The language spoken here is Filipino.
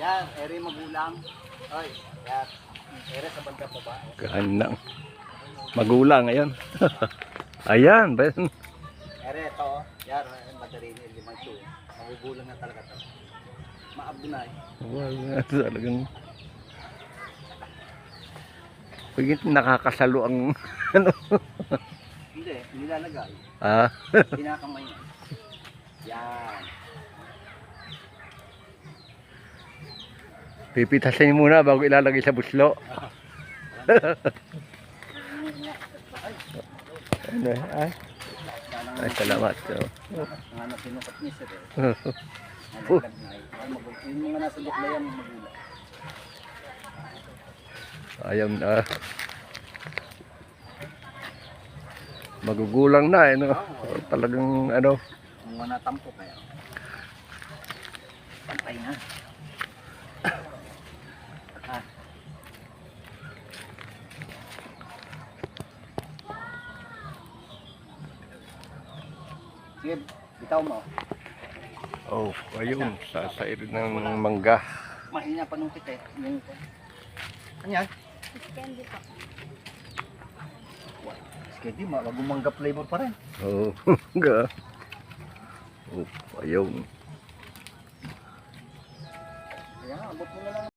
Yan, ere magulang. Oy, yan. Ere sa banda pa ba? Ganang. Magulang, ayan. Ayan, ba yan? Ere, ito. Yan, madali na limang ito. Magugulang na talaga ito. Maabdo na eh. Wala, talagang... Pagit nakakasalo ang... ano? Hindi, nilalagay. Ah, Pinakamay niya. Yan. pipitasin muna bago ilalagay sa buslo. Ano, ay, ay, salamat. So. Ang anak sinukat niya sir eh. Nalaglag na eh. Yung mga nasa bukla yan, magulang. Ayaw na. Magugulang na eh, no? Talagang ano. Yung mga natampo kaya. Pantay na. Ah. Sige, bitaw mo. Oh, ayun, sasair ng mangga. Mahina pa nung pite. Yung... Ano yan? Candy po. Skedi, magumangga flavor pa rin. Oh, mangga. Oh, ayun. Kaya nga, abot mo na lang.